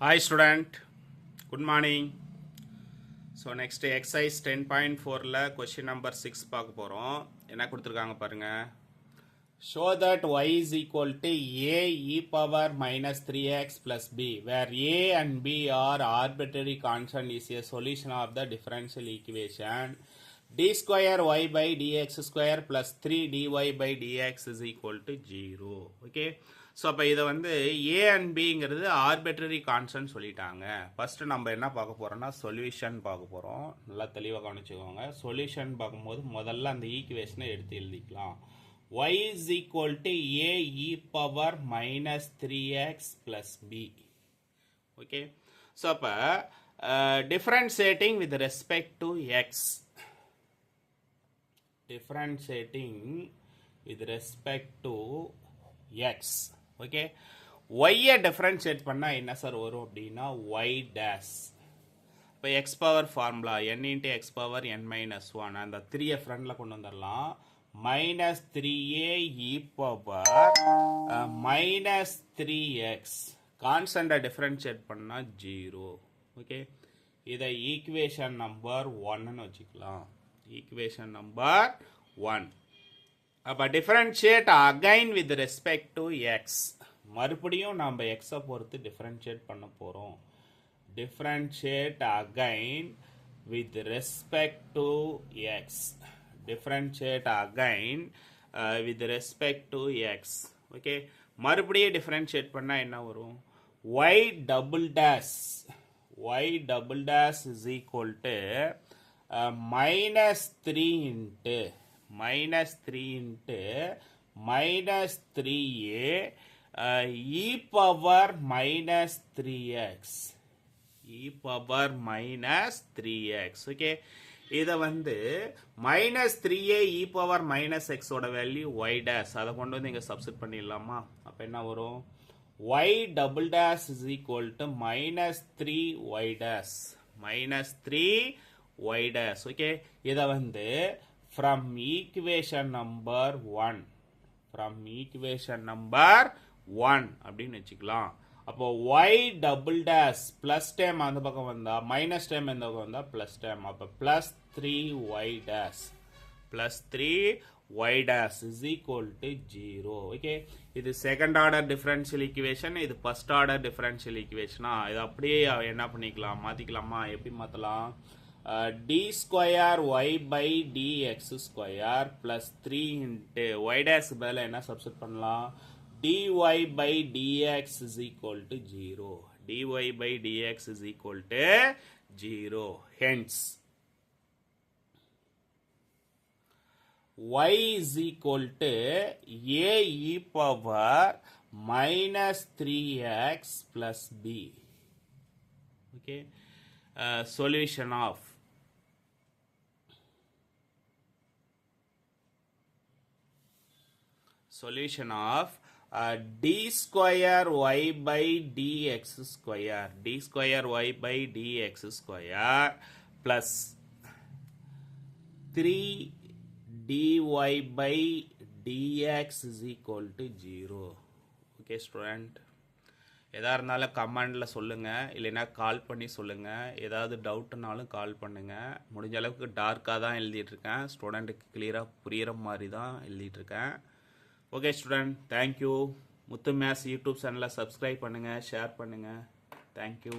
Hi student, good morning. So next exercise 10.4ல question number 6 பார்க்க போறோம். என்ன கொடுத்திருக்காங்க பாருங்க. Show that y is equal to a e power minus 3x plus b where a and b are arbitrary constant is a solution of the differential equation d square y by dx square plus 3 dy by dx is equal to 0. Okay. So அப்போ இதை வந்து A and பிங்கிறது arbitrary constant சொல்லிட்டாங்க. First நம்ம என்ன பார்க்க போகிறோம்னா solution பார்க்க போகிறோம். நல்லா தெளிவாக கவனிச்சுக்கோங்க. சொல்யூஷன் பார்க்கும்போது முதல்ல அந்த ஈக்குவேஷனை எடுத்து எழுதிக்கலாம். y is equal to a e power minus 3x plus b. Okay. So அப்போ differentiating with respect to x. Differentiating with respect to x. Okay, ஒய்யை டிஃப்ரென்ஷியேட் பண்ணால் என்ன சார் வரும் அப்படின்னா ஒய் டேஸ். இப்போ x power formula n into x power n minus 1 அந்த 3யை ஃப்ரண்டில் கொண்டு வந்துடலாம். Minus 3a e power minus 3x கான்ஸ்டண்ட்டை டிஃப்ரென்ஷியேட் பண்ணால் 0. ஓகே, இதை ஈக்குவேஷன் நம்பர் 1ன்னு வச்சுக்கலாம். Equation number 1. அப்போ differentiate again with respect to x. மறுபடியும் நம்ம எக்ஸை பொறுத்து டிஃபரன்ஷியேட் பண்ண போகிறோம். Differentiate again with respect to x. Differentiate again with respect to x. Okay, மறுபடியும் டிஃபரன்ஷியேட் பண்ணால் என்ன வரும்? Y double dash. Y double dash is equal to minus 3 into minus 3 into minus 3a e power minus 3x. e power minus 3x. Okay, இதை வந்து minus 3a e power minus x ஓட value y dash. அதை கொண்டு வந்து இங்கே substitute பண்ணிடலாமா? அப்போ என்ன வரும்? y double dash is equal to minus 3y dash. minus 3y dash. Okay, இதை வந்து from equation number 1 அப்படின்னு வச்சுக்கலாம். அப்போ y double dash plus term அந்த பக்கம் வந்தா மைனஸ் term இந்த பக்கம் வந்தா plus term. அப்போ plus 3y dash is equal to 0. Okay, இது செகண்ட் ஆர்டர் டிஃபரன்ஷியல் ஈக்குவேஷன், இது ஃபர்ஸ்ட் ஆர்டர் டிஃபரன்ஷியல் ஈக்குவேஷனா. இது அப்படியே என்ன பண்ணிக்கலாம், மாற்றிக்கலாமா? எப்படி மாற்றலாம்? d square y by dx square plus 3 into y dash பதிலா என்ன சப்ஸ்டிட் பண்ணலாம்? dy by dx is equal to 0. dy by dx is equal to 0. Hence y is equal to a e power minus 3x plus b. Okay, solution of d square y by dx square plus 3 dy by dx is equal to 0. Okay student, எதா இருந்தாலும் கமெண்டில் சொல்லுங்கள், இல்லைன்னா கால் பண்ணி சொல்லுங்கள். ஏதாவது டவுட்னாலும் கால் பண்ணுங்கள். முடிஞ்ச அளவுக்கு டார்க்காக தான் எழுதிட்டுருக்கேன், ஸ்டூடெண்ட்டுக்கு கிளியராக புரிகிற மாதிரி தான் எழுதிட்டுருக்கேன். Okay student, thank you. Muthu maths YouTube சேனலை சப்ஸ்கிரைப் பண்ணுங்கள், ஷேர் பண்ணுங்கள். தேங்க்யூ.